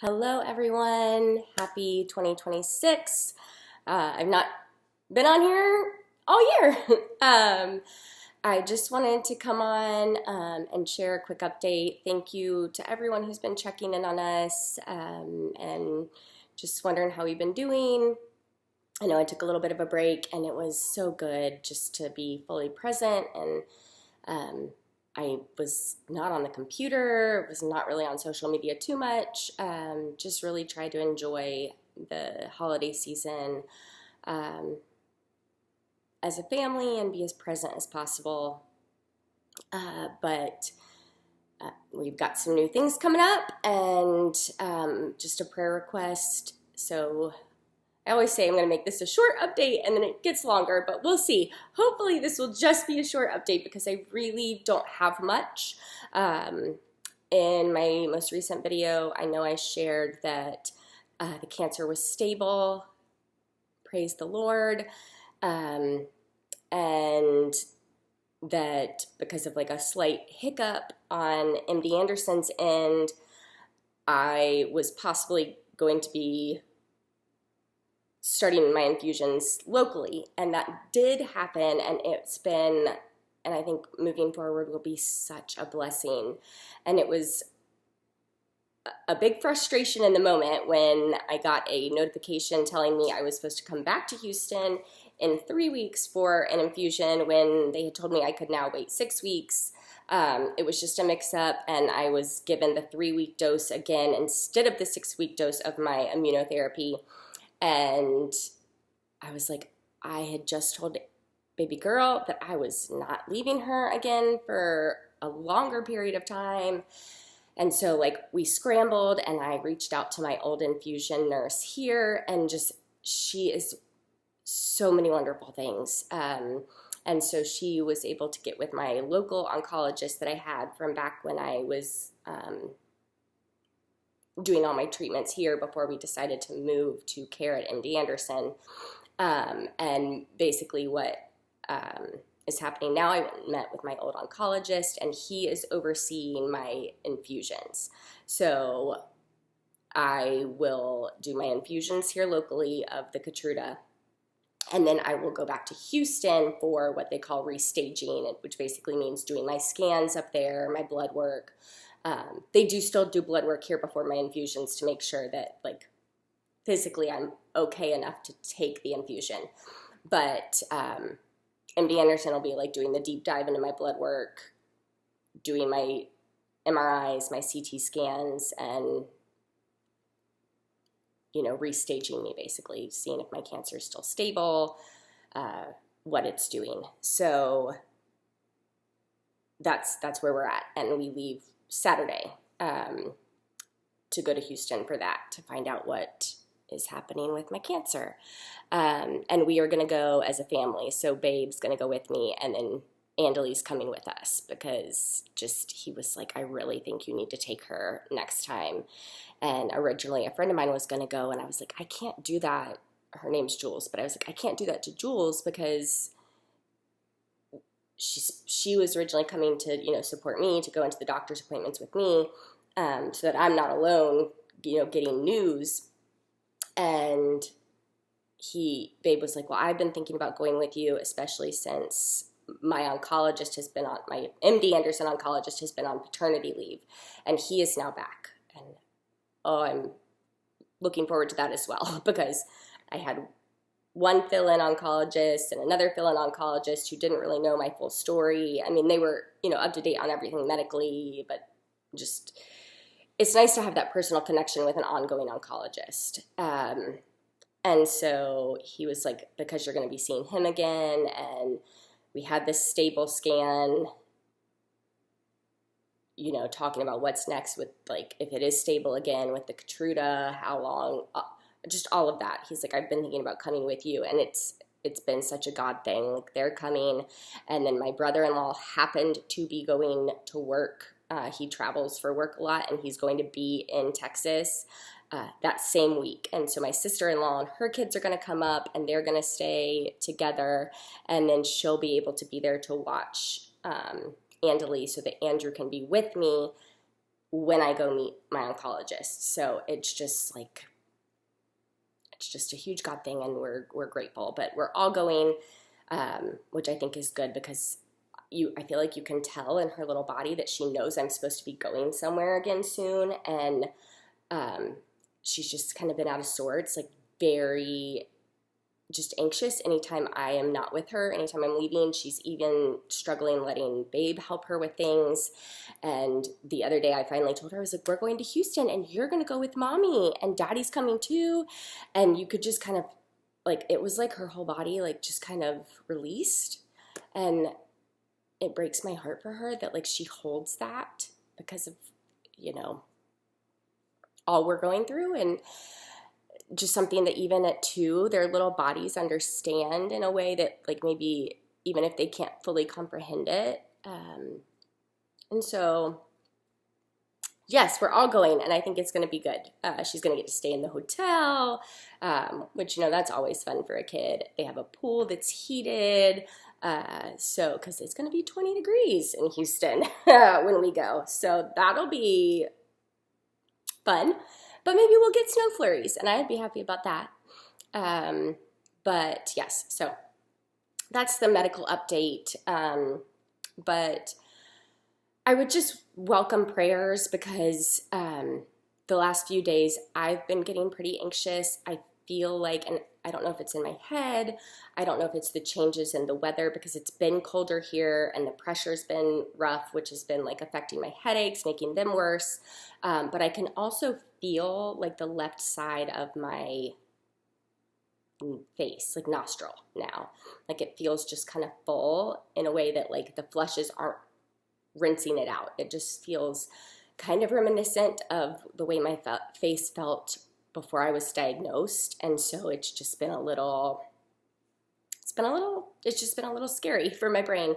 Hello, everyone. Happy 2026. I've not been on here all year. I just wanted to come on and share a quick update. Thank you to everyone who's been checking in on us and just wondering how we've been doing. I know I took a little bit of a break, and it was so good just to be fully present and I was not on the computer, was not really on social media too much, just really tried to enjoy the holiday season as a family and be as present as possible. But we've got some new things coming up and just a prayer request. So I always say I'm going to make this a short update and then it gets longer, but we'll see. Hopefully this will just be a short update because I really don't have much. In my most recent video, I know I shared that the cancer was stable. Praise the Lord. And that because of like a slight hiccup on MD Anderson's end, I was possibly going to be starting my infusions locally, and that did happen, and it's been, and I think moving forward will be such a blessing. And it was a big frustration in the moment when I got a notification telling me I was supposed to come back to Houston in 3 weeks for an infusion when they had told me I could now wait 6 weeks. It was just a mix-up, and I was given the 3-week dose again instead of the 6-week dose of my immunotherapy. And I was like, I had just told baby girl that I was not leaving her again for a longer period of time. And so like we scrambled, and I reached out to my old infusion nurse here, and just she is so many wonderful things. And so she was able to get with my local oncologist that I had from back when I was doing all my treatments here before we decided to move to care at MD Anderson. And basically what is happening now, I met with my old oncologist, and he is overseeing my infusions. So I will do my infusions here locally of the Keytruda, and then I will go back to Houston for what they call restaging, which basically means doing my scans up there, my blood work. They do still do blood work here before my infusions to make sure that, like, physically I'm okay enough to take the infusion. But MD Anderson will be, like, doing the deep dive into my blood work, doing my MRIs, my CT scans, and, you know, restaging me, basically, seeing if my cancer is still stable, what it's doing. So that's where we're at, and we leave Saturday to go to Houston for that, to find out what is happening with my cancer. And we are going to go as a family. So Babe's going to go with me, and then Andalie's coming with us because just he was like, I really think you need to take her next time. And originally a friend of mine was going to go, and I was like, I can't do that. Her name's Jules, but I was like, I can't do that to Jules because she was originally coming to, you know, support me, to go into the doctor's appointments with me, so that I'm not alone, you know, getting news. And Babe was like, well, I've been thinking about going with you, especially since my oncologist has been on, my MD Anderson oncologist has been on paternity leave, and he is now back. And I'm looking forward to that as well, because I had one fill-in oncologist and another fill-in oncologist who didn't really know my full story. I mean, they were, you know, up to date on everything medically, but just, it's nice to have that personal connection with an ongoing oncologist. And so he was like, because you're going to be seeing him again, and we had this stable scan, you know, talking about what's next with, like, if it is stable again with the Keytruda, how long, just all of that. He's like, I've been thinking about coming with you, and it's been such a God thing. Like, they're coming, and then my brother-in-law happened to be going to work. He travels for work a lot, and he's going to be in Texas that same week. And so my sister-in-law and her kids are going to come up, and they're going to stay together, and then she'll be able to be there to watch Andalie so that Andrew can be with me when I go meet my oncologist. So it's just a huge God thing, and we're grateful. But we're all going, which I think is good, because I feel like you can tell in her little body that she knows I'm supposed to be going somewhere again soon, and she's just kind of been out of sorts, like very just anxious anytime I am not with her. Anytime I'm leaving, she's even struggling letting Babe help her with things. And the other day I finally told her, I was like, we're going to Houston and you're going to go with Mommy, and Daddy's coming too. And you could just kind of, like, it was like her whole body like just kind of released. And it breaks my heart for her that like she holds that because of, all we're going through, and just something that even at 2, their little bodies understand in a way that like maybe even if they can't fully comprehend it. And so, yes, we're all going, and I think it's going to be good. She's going to get to stay in the hotel, which, that's always fun for a kid. They have a pool that's heated, because it's going to be 20 degrees in Houston when we go. So that'll be fun. But maybe we'll get snow flurries, and I'd be happy about that. But yes, so that's the medical update. But I would just welcome prayers, because the last few days I've been getting pretty anxious. I feel like, and I don't know if it's in my head, I don't know if it's the changes in the weather, because it's been colder here and the pressure's been rough, which has been like affecting my headaches, making them worse. But I can also feel like the left side of my face, like nostril now. Like it feels just kind of full in a way that like the flushes aren't rinsing it out. It just feels kind of reminiscent of the way my face felt before I was diagnosed. And so it's just been a little scary for my brain.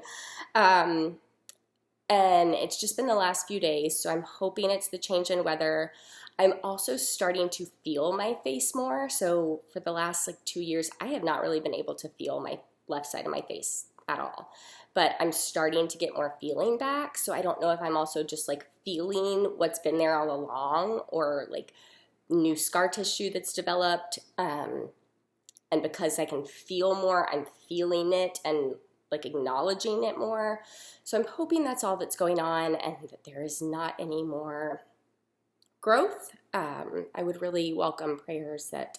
And it's just been the last few days, so I'm hoping it's the change in weather. I'm also starting to feel my face more. So for the last 2 years, I have not really been able to feel my left side of my face at all. But I'm starting to get more feeling back. So I don't know if I'm also just feeling what's been there all along, or new scar tissue that's developed. And because I can feel more, I'm feeling it and acknowledging it more. So I'm hoping that's all that's going on, and that there is not any more growth. I would really welcome prayers that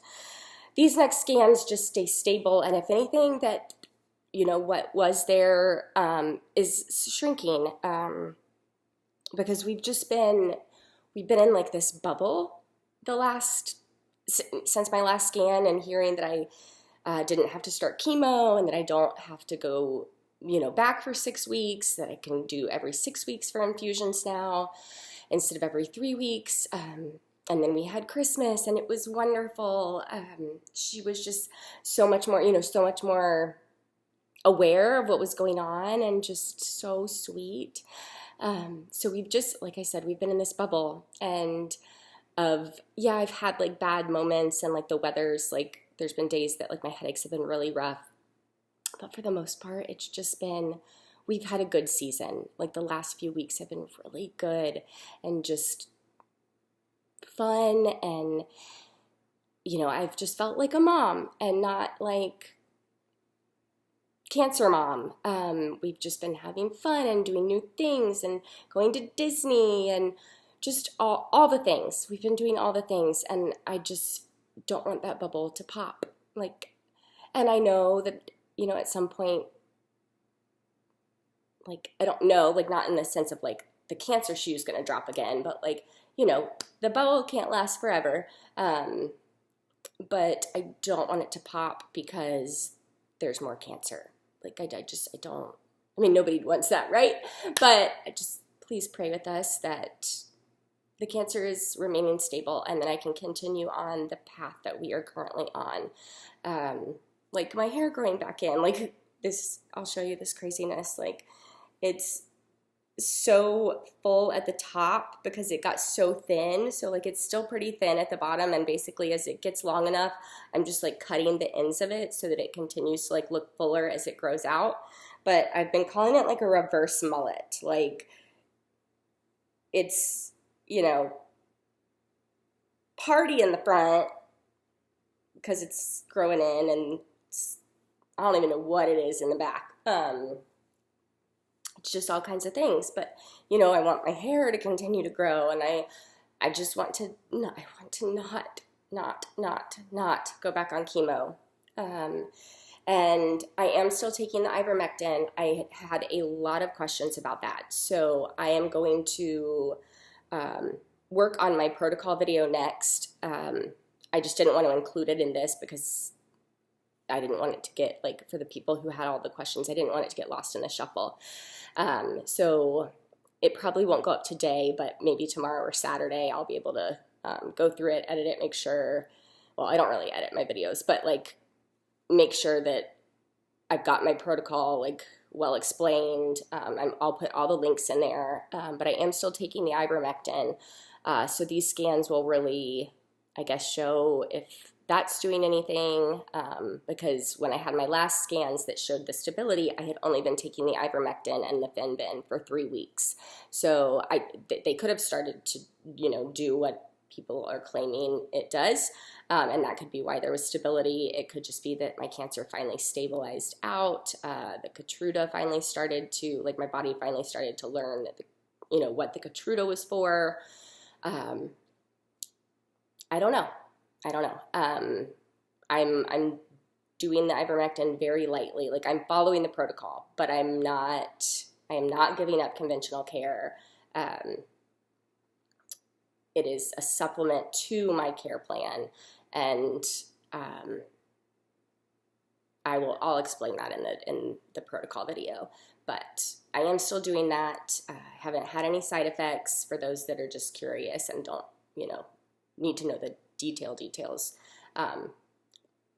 these next scans just stay stable, and if anything, that what was there is shrinking, because we've been in this bubble since my last scan, and hearing that I didn't have to start chemo, and that I don't have to go back for 6 weeks, that I can do every 6 weeks for infusions now instead of every 3 weeks. And then we had Christmas, and it was wonderful. She was just so much more aware of what was going on, and just so sweet. So we've just, like I said, we've been in this bubble, and I've had bad moments, and the weather's there's been days that my headaches have been really rough. But for the most part, it's just been, we've had a good season. The last few weeks have been really good and just fun. And, I've just felt like a mom and not cancer mom. We've just been having fun and doing new things and going to Disney and just all the things. We've been doing all the things, and I just don't want that bubble to pop. And I know that, at some point, I don't know, not in the sense of the cancer shoe is going to drop again, but the bubble can't last forever. But I don't want it to pop because there's more cancer. I don't, nobody wants that, right? But please pray with us that the cancer is remaining stable, and that I can continue on the path that we are currently on. My hair growing back in, this, I'll show you this craziness. It's so full at the top because it got so thin. So it's still pretty thin at the bottom, and basically as it gets long enough, I'm just cutting the ends of it so that it continues to look fuller as it grows out. But I've been calling it a reverse mullet. It's, you know, party in the front because it's growing in, and I don't even know what it is in the back. It's just all kinds of things. But, you know, I want my hair to continue to grow, and I just want to, no, I want to not go back on chemo. And I am still taking the ivermectin. I had a lot of questions about that. So I am going to work on my protocol video next. I just didn't want to include it in this because I didn't want it to get, like, for the people who had all the questions, I didn't want it to get lost in the shuffle. So it probably won't go up today, but maybe tomorrow or Saturday I'll be able to go through it, edit it, make sure, well, I don't really edit my videos, but like make sure that I've got my protocol like well explained. I'll put all the links in there, but I am still taking the ivermectin. So these scans will really, I guess, show if that's doing anything, because when I had my last scans that showed the stability, I had only been taking the ivermectin and the Fenbin for 3 weeks. So they could have started to, you know, do what people are claiming it does, and that could be why there was stability. It could just be that my cancer finally stabilized out. The Keytruda finally started to, like, my body finally started to learn that you know, what the Keytruda was for. I don't know. I'm doing the ivermectin very lightly. Like, I'm following the protocol, but I am not giving up conventional care. It is a supplement to my care plan, and I'll explain that in the protocol video. But I am still doing that. I haven't had any side effects for those that are just curious and don't, you know, need to know the details.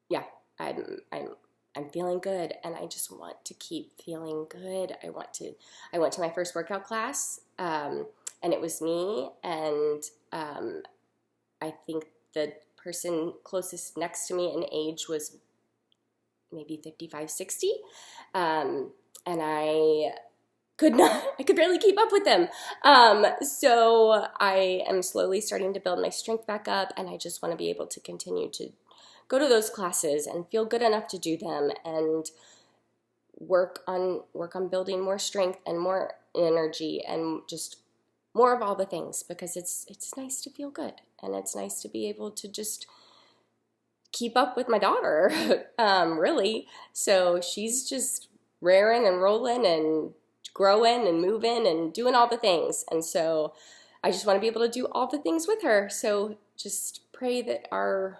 Yeah, I'm feeling good, and I just want to keep feeling good. I went to my first workout class, and it was me, and I think the person closest next to me in age was maybe 55, 60, and I could barely keep up with them. So I am slowly starting to build my strength back up, and I just want to be able to continue to go to those classes and feel good enough to do them, and work on building more strength and more energy and just more of all the things, because it's nice to feel good, and it's nice to be able to just keep up with my daughter, really. So she's just raring and rolling and growing and moving and doing all the things, and so I just want to be able to do all the things with her. So just pray that our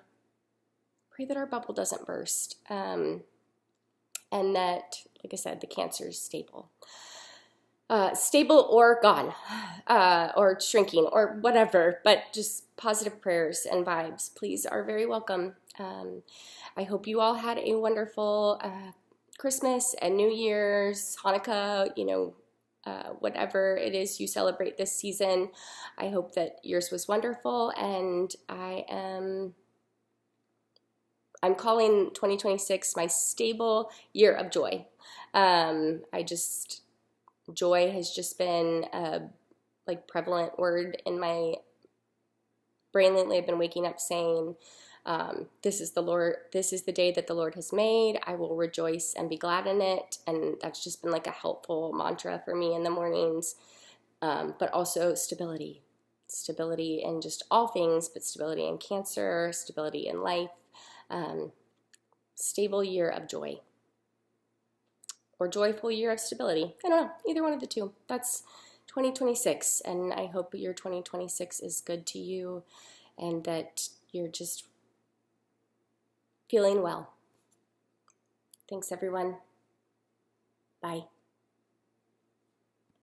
bubble doesn't burst, and that, like I said, the cancer is stable. Stable or gone, or shrinking, or whatever, but just positive prayers and vibes, please, are very welcome. I hope you all had a wonderful Christmas and New Year's, Hanukkah, you know, whatever it is you celebrate this season. I hope that yours was wonderful, and I'm calling 2026 my stable year of joy. Joy has just been a prevalent word in my brain lately. I've been waking up saying, this is the day that the Lord has made. I will rejoice and be glad in it. And that's just been like a helpful mantra for me in the mornings. But also stability in just all things, but stability in cancer, stability in life, stable year of joy. Or joyful year of stability. I don't know, either one of the two. That's 2026, and I hope your 2026 is good to you, and that you're just feeling well. Thanks, everyone. Bye.